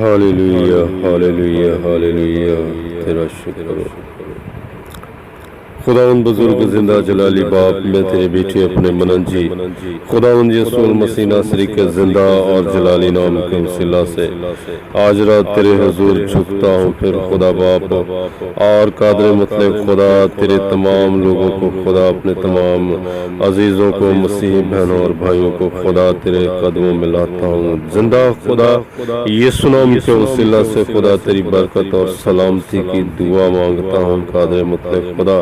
Hallelujah hallelujah hallelujah, تیرا شکر ہو خداوند بزرگ زندہ جلالی باپ، میں تیرے بیٹے اپنے مننجی خداوند یسوع مسیح ناصری کے زندہ اور جلالی نام کے وسیلہ سے آج رات تیرے حضور جھکتا ہوں پھر خدا باپ اور قادر مطلق خدا تیرے تمام لوگوں کو خدا، اپنے تمام عزیزوں کو، مسیحی بہنوں اور بھائیوں کو خدا تیرے قدموں میں لاتا ہوں زندہ خدا یسوع نام کے وسیلہ سے خدا تیری برکت اور سلامتی کی دعا مانگتا ہوں قادر مطلق خدا،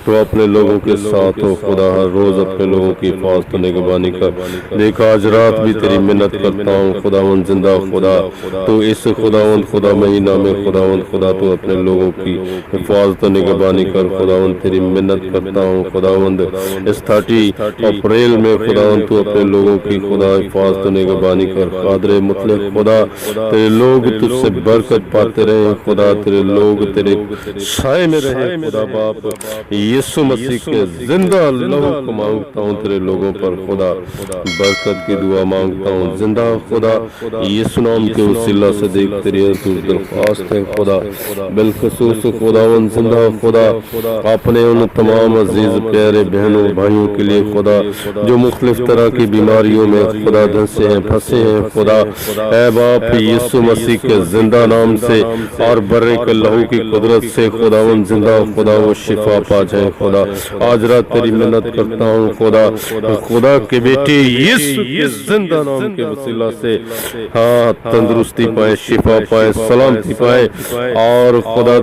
تو اپنے لوگوں کے ساتھ ہو خدا، ہر روز اپنے لوگوں کی حفاظت و نگہبانی کر۔ دیکھ آج رات بھی تیری منت کرتا ہوں خداوند زندہ خدا، تو اس خداوند خدا مہینہ میں خداوند خدا تو اپنے لوگوں کی حفاظت و نگہبانی کر خداوند، تیری منت کرتا ہوں خداوند اس 30 اپریل میں خداوند تو اپنے لوگوں کی خدا حفاظت و نگہبانی کر قادر مطلق خدا، تیرے لوگ تجھ سے برکت پاتے رہے خدا، تیرے لوگ تیرے سائے میں رہے خدا باپ، یسوع مسیح کے زندہ لہو کو مانگتا ہوں تیرے لوگوں پر خدا، برکت کی دعا مانگتا ہوں زندہ خدا یسوع نام کے وسیلہ سے۔ دیکھ تیری حضور درخواست ہے خدا بالخصوص خداوند زندہ خدا، اپنے ان تمام عزیز پیارے بہنوں بھائیوں کے لیے خدا جو مختلف طرح کی بیماریوں میں خدا دھنسے ہیں پھنسے ہیں خدا، اے باپ یسوع مسیح کے زندہ نام سے اور برے کے لہو کی قدرت سے خداوند زندہ خدا وہ شفا پا جائیں خدا۔ آج رات تیری منت کرتا ہوں خدا، خدا کے بیٹے یسوع کے زندہ نام کے وسیلہ سے ہاں تندرستی پائے، شفا پائے، سلامتی پائے، اور خدا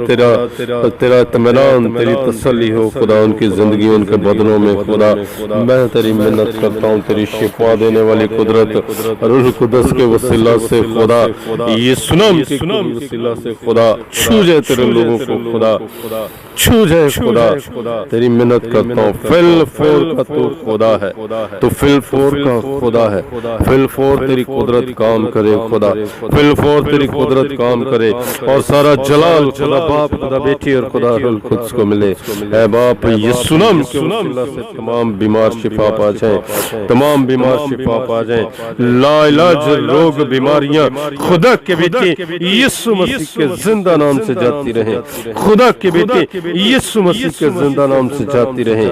تیرا اطمینان، تیری تسلی ہو خدا ان کی زندگی، ان کے بدنوں میں خدا۔ میں تیری منت کرتا ہوں تیری شفا دینے والی قدرت روح القدس کے وسیلہ سے خدا، یسوع نام کے وسیلہ سے خدا چھو جائے تیرے لوگوں کو خدا، چھو جائے خدا، تیری منت کرتا ہوں۔ فل فور کا تو خدا ہے، تو فل فور کا خدا ہے، فل فور تیری قدرت کام کرے خدا، فل فور تیری قدرت کام کرے اور سارا جلال خدا باپ خدا بیٹی اور خدا روح القدس کو ملے۔ اے باپ یسوع نام کے وسیلہ سے تمام بیمار شفا پا جائیں، تمام بیمار شفا پا جائیں، لا علاج روگ بیماریاں خدا کے بیٹے یسوع مسیح کے زندہ نام سے جاتی رہیں، خدا کے بیٹے یسوع مسیح کے زندہ نام سے جاتی رہیں،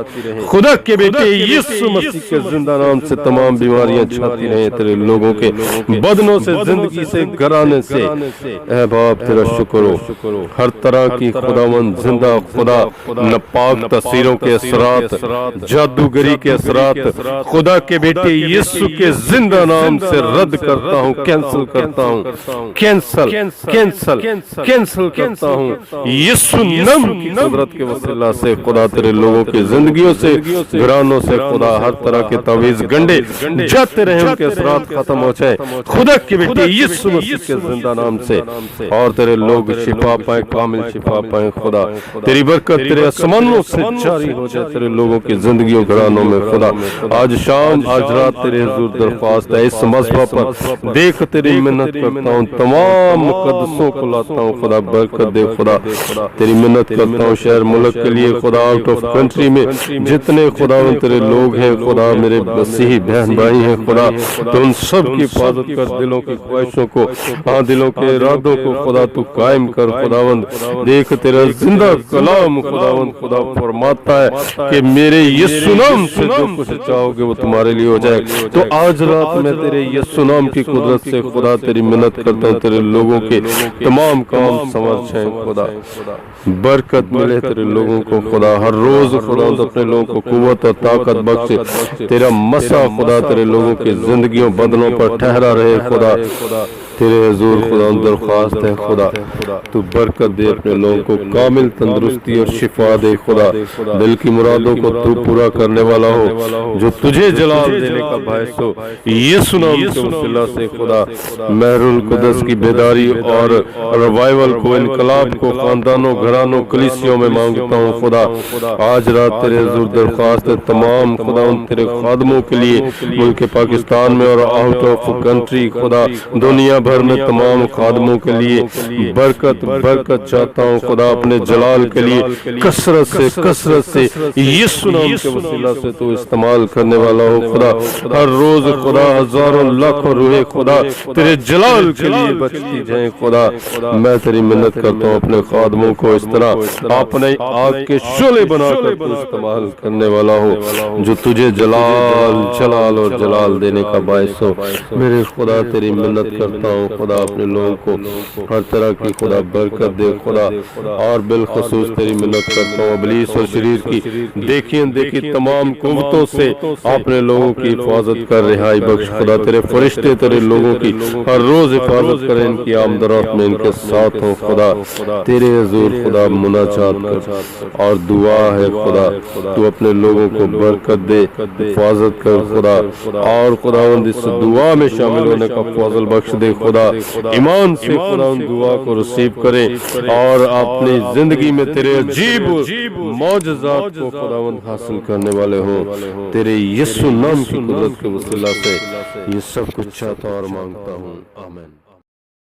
خدا کے بیٹے یسوع مسیح کے زندہ نام سے تمام بیماریاں چھاتی رہیں تیرے لوگوں کے بدنوں سے، زندگی سے، گھرانے سے۔ اے باپ تیرا شکر ہو، ہر طرح کی خداوند زندہ خدا ناپاک تاثیروں کے اثرات، جادوگری کے اثرات خدا کے بیٹے یسوع کے زندہ نام سے رد کرتا ہوں، کینسل کرتا ہوں، کینسل کینسل کینسل کرتا ہوں یسوع نام کی قدرت کے وسیلہ سے خدا، تیرے لوگوں کی زندگیوں سے، گھرانوں سے خدا ہر طرح کے تعویذ گنڈے جاتے رہیں، ان کے اثرات ختم ہو جائیں خدا کے بیٹے یسوع مسیح کے زندہ نام سے، اور تیرے لوگ شفا پائیں، کامل شفا پائیں خدا، تیری برکت تیرے آسمانوں سے جاری ہو جائے تیرے لوگوں کی زندگیوں گھرانوں میں خدا۔ آج شام آج رات تیرے حضور درخواست ہے اس مصباح پر، دیکھ تیری منت کرتا ہوں، تمام مقدسوں کو لاتا ہوں خدا، برکت دے خدا، تیری منت کرتا ہوں شہر ملک کے لیے خدا، آؤٹ آف کنٹری میں جتنے خدا ان تیرے لوگ ہیں خدا، میرے مسیحی بہن بھائی ہیں خدا، تو ان سب کی حفاظت کر، دلوں کی خواہشوں کو، ہاں دلوں کے ارادوں کو خدا تو قائم کر خداوند۔ دیکھ تیرا زندہ کلام خداوند خدا فرماتا ہے کہ میرے یسوع نام سے جو کچھ چاہو گے وہ تمہارے لیے ہو جائے، تو آج رات میں تیرے یسوع نام کی قدرت سے خدا تیری منت کرتا ہوں، تیرے لوگوں کے تمام کام سنور جائیں خدا، برکت ملے تیرے لوگوں کو خدا، ہر روز خدا اپنے لوگوں کو قوت اور طاقت بخشے، تیرا مسا خدا تیرے لوگوں کی زندگیوں بدنوں پر ٹھہرا رہے خدا، تیرے حضور خدا درخواست ہے خدا، تو برکت دے اپنے لوگوں کو، کامل تندرستی اور شفا دے خدا، دل کی مرادوں کو تو پورا کرنے والا ہو، جو تجھے جلال دینے کا باعث ہو یسوع نام کے وسیلہ سے خدا۔ میں روح القدس کی بیداری اور ریوائول کو، انقلاب کو خاندانوں، گھرانوں، کلیسیوں میں مانگتا ہوں خدا۔ آج رات تیرے حضور درخواست ہے تمام خدا ان تیرے خادموں کے لیے، ملک پاکستان میں اور آؤٹ آف کنٹری خدا، دنیا بھر میں تمام خادموں کے لیے برکت چاہتا ہوں خدا، اپنے جلال کے لیے کثرت سے یسوع نام کے وسیلہ سے تو استعمال کرنے والا ہو خدا۔ ہر روز خدا ہزاروں لاکھوں روحیں خدا تیرے جلال کے لیے بچتی جائیں خدا۔ میں تیری منت کرتا ہوں اپنے خادموں کو اس طرح اپنے آگ کے شعلے بنا کر تو استعمال کرنے والا ہو جو تجھے جلال اور جلال دینے کا باعث ہو۔ میرے خدا تیری منت کرتا ہوں خدا، اپنے لوگوں کو ہر طرح کی خدا برکت دے خدا، اور بالخصوص تیری منت کرتا ہوں ابلیس اور شریر کی دیکھی اندیکھی تمام قوتوں سے اپنے لوگوں کی حفاظت کر، رہائی بخش خدا۔ تیرے فرشتے تیرے لوگوں کی ہر روز حفاظت کریں، ان کی آمد و رفت میں ان کے ساتھ ہوں خدا۔ تیرے حضور خدا مناجات کر اور دعا ہے خدا، تو اپنے لوگوں کو برکت دے، حفاظت کر خدا، اور خداوند اس دعا میں شامل ہونے کا فضل بخش دے خدا۔ ایمان سے خدا ان دعا کو رسیو کریں اور اپنی زندگی میں تیرے عجیب معجزات کو خداوند حاصل کرنے والے ہوں۔ تیرے یسوع نام کی قدرت کے وسیلہ سے یہ سب کچھ چاہتا اور مانگتا ہوں، آمین۔